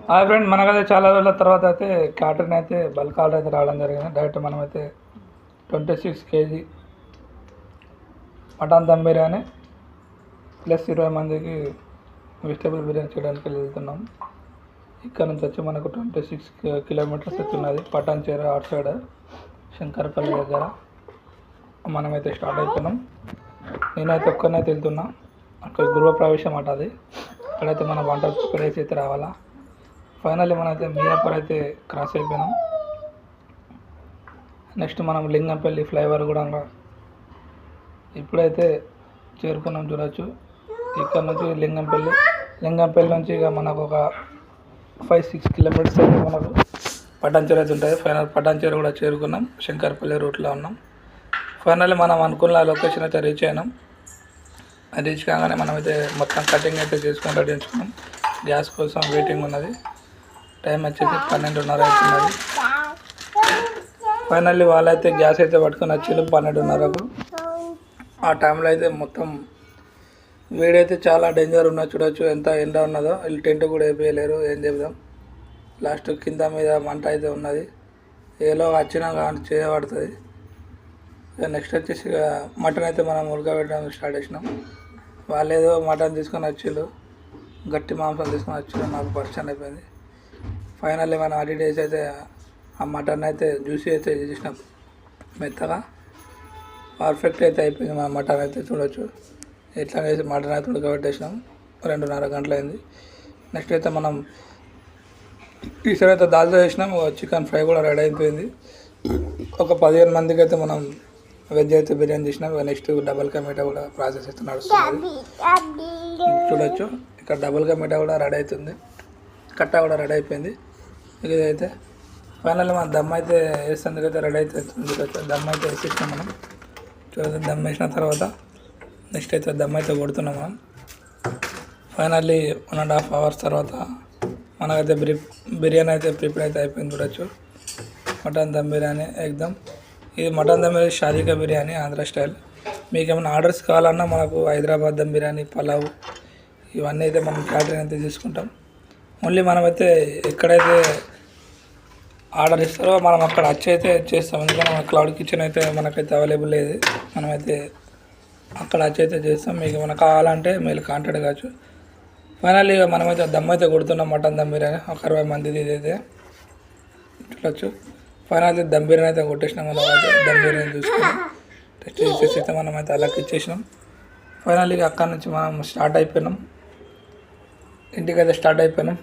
Hi friend, మనకైతే చాలా రోజుల తర్వాత అయితే క్యాటరింగ్ అయితే బల్క్ ఆర్డర్ అయితే రావడం జరిగింది. డైరెక్ట్ మనమైతే 26 kg mutton dum biryani plus 20 మందికి వెజిటేబుల్ బిర్యానీ చేయడానికి వెళ్తున్నాం. ఇక్కడ నుంచి వచ్చి మనకు 26 కిలోమీటర్స్ అయితే ఉన్నది. పటాన్ చేరు అవుట్ సైడ్ శంకరపల్లి దగ్గర మనమైతే స్టార్ట్ అయిపోయినాం. నేనైతే ఒక్కరినైతే వెళ్తున్నా. అక్కడ గృహప్రవేశం అట అది. అక్కడైతే మన వంట ప్లేస్ అయితే రావాలా. ఫైనల్లీ మనమైతే మియాపూర్ అయితే క్రాస్ అయిపోయినాం. నెక్స్ట్ మనం లింగంపల్లి ఫ్లైఓవర్ కూడా ఇప్పుడైతే చేరుకున్నాం. చూడొచ్చు ఇక్కడ నుంచి లింగంపల్లి నుంచి ఇక మనకు ఒక 5-6 కిలోమీటర్స్ అయితే మనకు పటాన్చేరు అయితే ఉంటుంది. ఫైనల్ పటాన్చేరు కూడా చేరుకున్నాం. శంకరపల్లి రూట్లో ఉన్నాం. ఫైనల్లీ మనం అనుకున్న లొకేషన్ అయితే రీచ్ అయినాం. రీచ్ కాగానే మనమైతే మొత్తం కటింగ్ అయితే చేసుకొని రెడీ చేసుకున్నాం. గ్యాస్ కోసం వెయిటింగ్ ఉన్నది. టైం వచ్చేసి 12:30 అవుతున్నది. ఫైనల్లీ వాళ్ళైతే గ్యాస్ అయితే పట్టుకొని వచ్చి 12:30కు. ఆ టైంలో అయితే మొత్తం వేడైతే చాలా డేంజర్ ఉన్నది. చూడొచ్చు ఎంత ఎండ ఉన్నదో. వీళ్ళు టెంట్ కూడా వేయలేరు. ఏం చెప్దాం, లాస్ట్ కింద మీద మంట అయితే ఉన్నది. ఏలో వచ్చినా కానీ చేయబడుతుంది. ఇక నెక్స్ట్ వచ్చేసి ఇక మటన్ అయితే మనం ఉడకబెట్టడం స్టార్ట్ చేసినాం. వాళ్ళు ఏదో మటన్ తీసుకొని వచ్చిళ్ళు, గట్టి మాంసం తీసుకొని వచ్చిళ్ళు. నాకు పరిచయం అయిపోయింది. ఫైనల్లీ మనం అడి డేస్ అయితే ఆ మటన్ అయితే జ్యూసీ అయితే చేసినాం. మెత్తగా పర్ఫెక్ట్ అయితే అయిపోయింది. మన మటన్ అయితే చూడొచ్చు. ఎట్లా వేసి మటన్ అయితే ఉడకబెట్టేసినాం. 2.5 గంటలైంది. నెక్స్ట్ అయితే మనం ఈసారి అయితే దాల్తో చేసినాం. చికెన్ ఫ్రై కూడా రెడీ అయిపోయింది. ఒక 15 మందికి అయితే మనం వెజ్ అయితే బిర్యానీ చేసినాం. నెక్స్ట్ డబల్ కా మీఠా కూడా ప్రాసెస్ అయితే నడుస్తుంది. చూడొచ్చు ఇక్కడ డబల్ కా మీఠా కూడా రెడీ అవుతుంది. కట్టా కూడా రెడీ అయిపోయింది. ఇదైతే ఫైనల్ మన దమ్ అయితే వేసేందుకైతే రెడీ అవుతుంది. దమ్ అయితే వేసేసినాం మనం. చూడండి, దమ్ వేసిన తర్వాత నెక్స్ట్ అయితే దమ్ అయితే కొడుతున్నాం మనం. ఫైనల్లీ 1.5 hours తర్వాత మనకైతే బిర్యానీ అయితే ప్రిపేర్ అయితే అయిపోయింది. చూడొచ్చు మటన్ దమ్ బిర్యానీ ఎగ్దమ్. ఇది మటన్ దమ్ బిర్యానీ షాదీకా బిర్యానీ ఆంధ్ర స్టైల్. మీకు ఏమైనా ఆర్డర్స్ కావాలన్నా మనకు హైదరాబాద్ దమ్ బిర్యానీ, పలావ్ ఇవన్నీ అయితే మనం క్యాటరింగ్ అయితే తీసుకుంటాం. ఓన్లీ మనమైతే ఎక్కడైతే ఆర్డర్ ఇస్తారో మనం అక్కడ వచ్చి అయితే చేస్తాం. ఎందుకంటే మన క్లౌడ్ కిచెన్ అయితే మనకైతే అవైలబుల్ లేదు. మనమైతే అక్కడ వచ్చి అయితే చేస్తాం. మీకు ఏమైనా కావాలంటే మీరు కాంటాక్ట్ కావచ్చు. ఫైనల్లీ మనమైతే దమ్ అయితే కొడుతున్నాం. మటన్ దమ్ బిర్యానీ ఒక 60 మందిది ఇదైతే చూడొచ్చు. ఫైనల్లీ దమ్ బిర్యానీ అయితే కొట్టేసినాం. మనం అయితే దమ్ బిర్యానీ చూసుకుని టెస్ట్ చేసేసి అయితే మనమైతే అలాగే ఇచ్చేసినాం. ఫైనల్లీ అక్కడ నుంచి మనం స్టార్ట్ అయిపోయినాం. ఇంటికైతే స్టార్ట్ అయిపోయినాం.